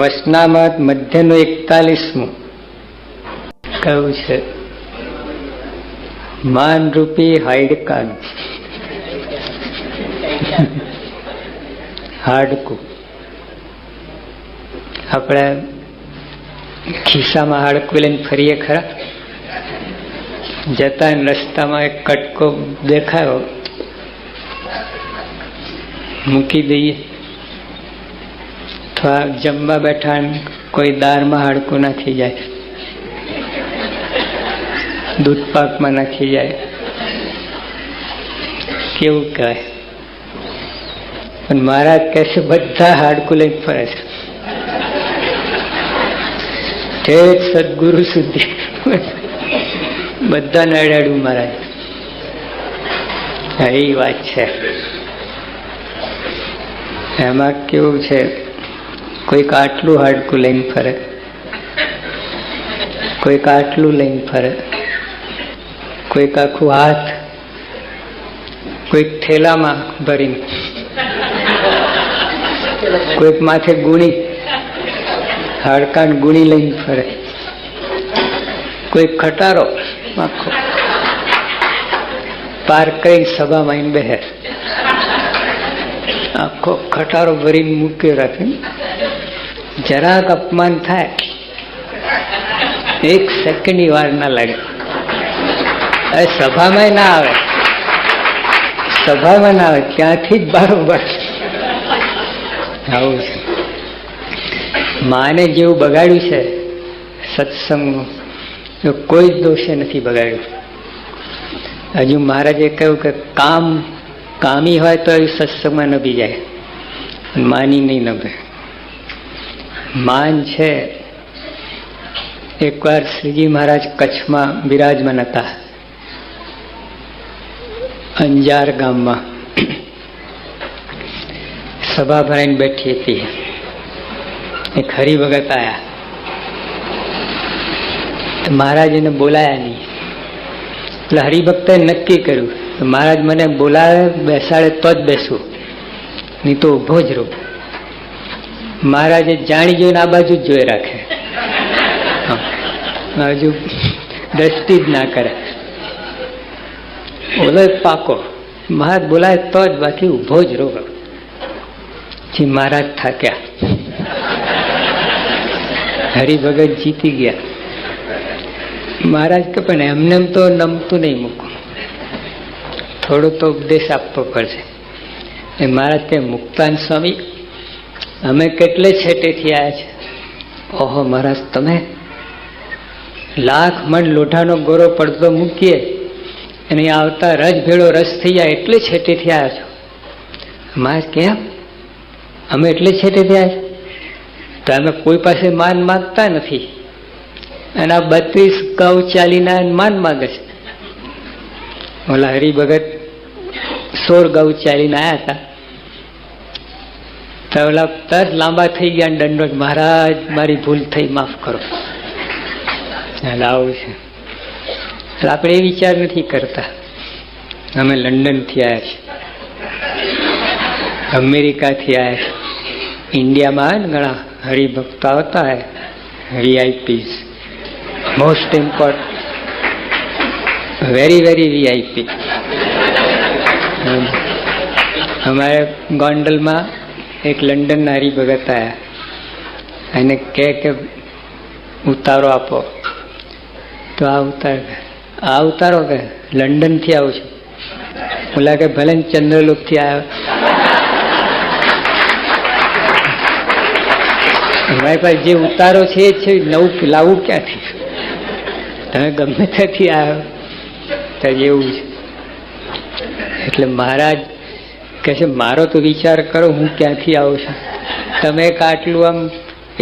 વચનામૃત મધ્યનું 41મું કહ્યું છે, માનરૂપી હાડકાં હાડકું. આપણે ખિસ્સામાં હાડકું લઈને ફરીએ ખરા? જતા રસ્તામાં એક કટકો દેખાયો, મૂકી દઈએ. અથવા જમવા બેઠા કોઈ દાળમાં હાડકું નાખી જાય, દૂધ પાકમાં નાખી જાય, કેવું કહેવાય? પણ મહારાજ કહે છે બધા હાડકું લઈને ફરે છે, ઠેઠ સદગુરુ સુધી બધાને અડાડ્યું મહારાજ. એ વાત છે. એમાં કેવું છે, કોઈક આટલું હાડકું લઈને ફરે, કોઈક આટલું લઈને ફરે, કોઈક આખું હાથ, કોઈક થેલામાં ભરીને, કોઈક માથે ગુણી, હાડકાન ગુણી લઈને ફરે, કોઈક ખટારો આખો પાર કરીને સભામાં બેહે, આખો ખટારો ભરીને મૂક્યો રાખે. જરાક અપમાન થાય, એક સેકન્ડની વાર ના લાગે. સભામાં ના આવે, સભામાં ના આવે, ત્યાંથી જ બારોબાર આવું છે. માને જેવું બગાડ્યું છે સત્સંગનું, કોઈ જ દોષે નથી બગાડ્યું. હજુ મહારાજે કહ્યું કે કામી હોય તો એ સત્સંગમાં નભી જાય, માની નહીં નભે. માન છે. એકવાર શ્રીજી મહારાજ કચ્છમાં બિરાજમાન હતા, અંજાર ગામમાં. સભા ભરાઈને બેઠી હતી. એક હરિભગત આયા, તો મહારાજ એને બોલાયા નહીં. એટલે હરિભક્તે નક્કી કર્યું કે મહારાજ મને બોલાવે બેસાડે તો જ બેસું, નહીં તો ઉભો જ રહું. મહારાજે જાણી જોઈને આ બાજુ જ જોઈ રાખે, હજુ દ્રષ્ટિ જ ના કરે. ઓલો પાકો મહારાજ બોલાય તો જ, બાકી ઉભો જ રહો. જી મહારાજ થાક્યા, હરિભગત જીતી ગયા. મહારાજ કે પણ એમને તો નમતું નહીં મૂકું, થોડો તો ઉપદેશ આપવો પડશે. એ મહારાજ કે મુક્તાન સ્વામી અમે કેટલે છેટેથી આવ્યા છે. ઓહો મહારાજ, તમે લાખ મણ લોઢાનો ગોરો પડતો મૂકીએ અને આવતા રજ ભેળો રસ થઈ જાય એટલે છેટેથી આવ્યા છો. મહારાજ કેમ? અમે એટલે છેટેથી આવ્યા છો તો અમે કોઈ પાસે માન માગતા નથી, અને આ 32 ગૌ ચાલીના માન માગે છે. ઓલા હરિભગત 16 ગૌ ચાલીને આવ્યા હતા, તો ઓલા તરત લાંબા થઈ ગયા, દંડોત, મહારાજ મારી ભૂલ થઈ, માફ કરો. આવું છે. આપણે એ વિચાર નથી કરતા. અમે લંડનથી આવ્યા છીએ, અમેરિકાથી આવ્યા છીએ. ઇન્ડિયામાં ઘણા હરિભક્તો આવતા હોય, VIPs, most important, very very VIP. અમારે ગોંડલમાં એક લંડનના હરિભગત આવ્યા, એને કે ઉતારો આપો. તો આ ઉતારો કે લંડનથી આવું છું. બોલા કે ભલે ચંદ્રલોકથી આવ્યો. મારી પાસે જે ઉતારો છે એ છે, નવું લાવવું ક્યાંથી? તમે ગમે ત્યાંથી આવ્યો તો એવું છે. એટલે મહારાજ કહે છે મારો તો વિચાર કરો, હું ક્યાંથી આવું છું. તમે એક આટલું આમ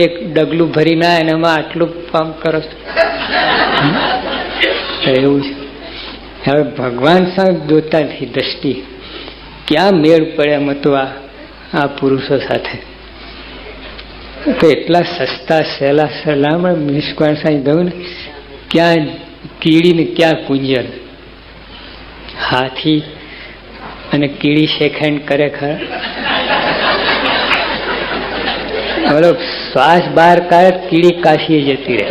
એક ડગલું ભરી ના અને એમાં આટલું કામ કરો છો. એવું છે. હવે ભગવાન સામે જોતા નથી, દ્રષ્ટિ ક્યાં મેળ પડે એમ હતું આ પુરુષો સાથે. તો એટલા સસ્તા સહેલા સલામણ નિષ્કાળ સાંઈ દઉં ને, ક્યાં કીડી ને ક્યાં કુંજર. હાથી અને કીડી શેક હેન્ડ કરે ખરા? બોલો શ્વાસ બહાર કાઢે કીડી કાશી જતી રહે.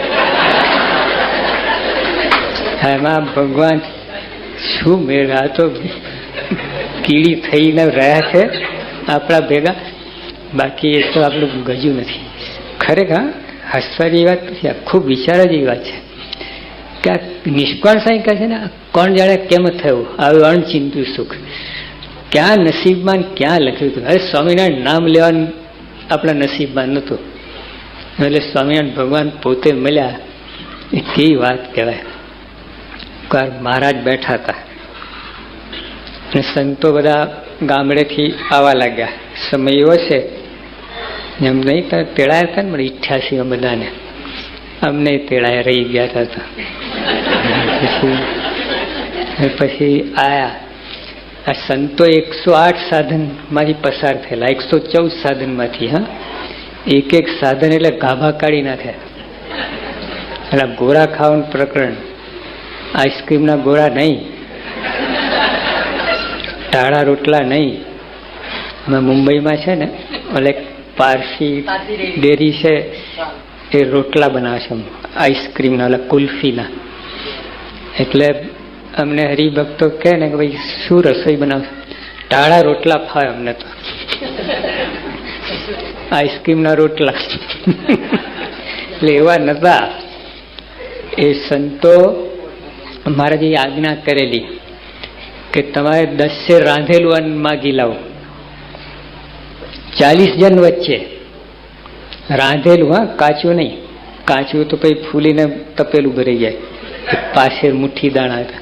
એમાં ભગવાન શું મેળ, આ તો કીડી થઈને રહ્યા છે આપણા ભેગા, બાકી એ તો આપણું ગજું નથી. ખરેખર હસવાની વાત પછી ખૂબ વિચાર જેવી વાત છે કે આ નિષ્કાળ સાંઈ કહે છે ને, કોણ જાણે કેમ થયું આવું અણચિંતું સુખ, ક્યાં નસીબમાં ક્યાં લખ્યું હતું. અરે સ્વામિનારાયણ નામ લેવાનું આપણા નસીબમાં નહોતું, એટલે સ્વામિનારાયણ ભગવાન પોતે મળ્યા, એ કેવી વાત કહેવાય. મહારાજ બેઠા હતા અને સંતો બધા ગામડેથી આવવા લાગ્યા. સમય એવો છે એમ નહીં, તમે તેડાયા હતા ને મને 88 બધાને, અમને તેડાયા રહી ગયા હતા. પછી આયા આ સંતો 108 સાધનમાંથી પસાર થયેલા, 114 સાધનમાંથી. હા, એક એક સાધન એટલે ગાભા કાઢી નાખે. એટલે ગોળા ખાવાનું પ્રકરણ, આઈસ્ક્રીમના ગોળા નહીં, ટાળા રોટલા નહીં. અમે મુંબઈમાં છે ને એટલે પારસી ડેરી છે, એ રોટલા બનાવે છે આઈસ્ક્રીમના, એટલે કુલ્ફીના. એટલે અમને હરિભક્તો કહે ને કે ભાઈ શું રસોઈ બનાવશે, ટાળા રોટલા ફાવે અમને તો, આઈસ્ક્રીમના રોટલા. એટલે એવા નતા એ સંતો. મહારાજે આજ્ઞા કરેલી કે તમારે 10 શેર રાંધેલું અન્ન માગી લાવો, 40 જણ વચ્ચે રાંધેલું. હા, કાચું નહીં, કાચું તો પછી ફૂલીને તપેલું ભરાઈ જાય. પાછળ મુઠ્ઠી દાણા હતા.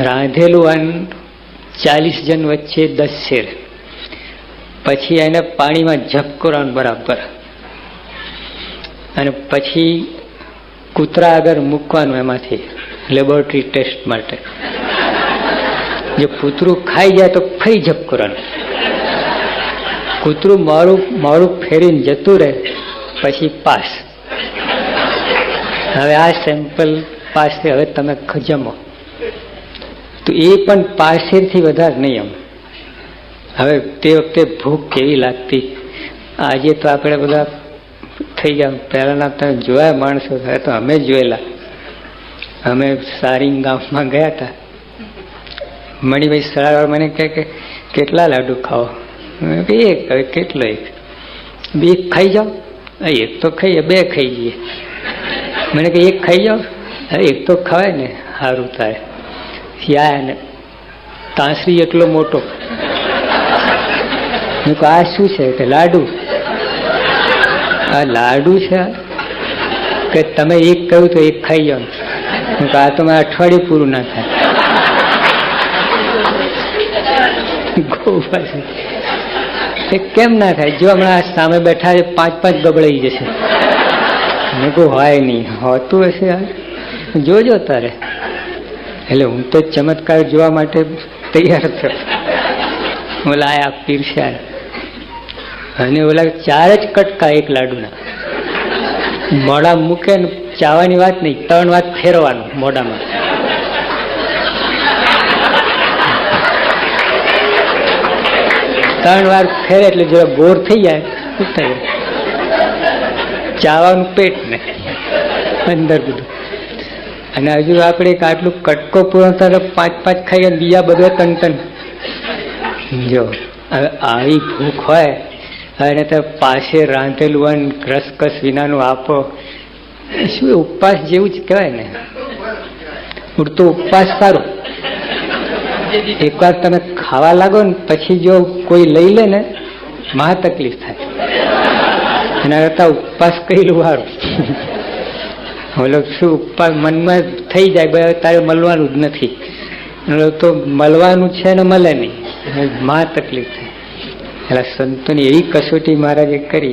રાંધેલું અન્ન 40 જણ વચ્ચે 10 શેર. પછી એને પાણીમાં ઝબકોરવાનું બરાબર, અને પછી કૂતરા આગળ મૂકવાનું એમાંથી લેબોરેટરી ટેસ્ટ માટે. જો કૂતરું ખાઈ જાય તો ફરી ઝબકોરવાનું. કૂતરું મોડું ફેરીને જતું રહે પછી પાસ. હવે આ સેમ્પલ પાસ છે, હવે તમે જમો. તો એ પણ પાસેથી વધારે નહીં. એમ હવે તે વખતે ભૂખ કેવી લાગતી. આજે તો આપણે બધા થઈ ગયા. પહેલાના તમે જોયા માણસો, હવે તો અમે જોયેલા. અમે સારીંગ ગામમાં ગયા હતા. મણિભાઈ સરાર મને કહે કે કેટલા લાડુ ખાઓ? એક. હવે કેટલો? એક. બે ખાઈ જાઓ. એક તો ખાઈએ, બે ખાઈ જઈએ. મને કે એક ખાઈ જાઓ. એક તો ખવાય ને, સારું થાય. યા ને તાંસરી એટલો મોટો. મેં કહું આ શું છે? કે લાડુ. આ લાડુ છે કે તમે એક કહ્યું તો એક ખાઈ જાઓ. આ તો મારે અઠવાડિયું પૂરું ના થાય. કેમ ના થાય? જો હમણાં સામે બેઠા છે 5-5 ગબડાઈ જશે. મેં કહું હોય નહીં, હોતું હશે જોજો તારે. એટલે હું તો ચમત્કાર જોવા માટે તૈયાર થયો. ઓલા આયા પીરસ્યા, અને ઓલા 4 જ કટકા એક લાડુના. મોઢા મૂકે ને ચાવાની વાત નહીં, 3 વાર ફેરવાનું મોઢામાં. ત્રણ વાર ફેરે એટલે જરા બોર થઈ જાય, ચાવાનું પેટ ને અંદર બધું. અને હજુ આપણે આટલું કટકો પૂરો થાય 5-5 ખાઈ બીજા બધો તન. જો હવે આવી ભૂખ હોય અને તો પાસે રાંધેલું અન્ન રસકસ વિનાનું આપો, શું ઉપવાસ જેવું જ કહેવાય ને. ઉડતો ઉપવાસ સારું. એકવાર તમે ખાવા લાગો ને પછી જો કોઈ લઈ લે ને મહા તકલીફ થાય. એના કરતા ઉપવાસ કરેલું સારું. ઓલો શું ઉપવાસ મનમાં થઈ જાય, તારે મળવાનું જ નથી, તો મળવાનું છે ને મળે નહીં, મહા તકલીફ થાય. એટલે સંતોની એવી કસોટી મહારાજે કરી.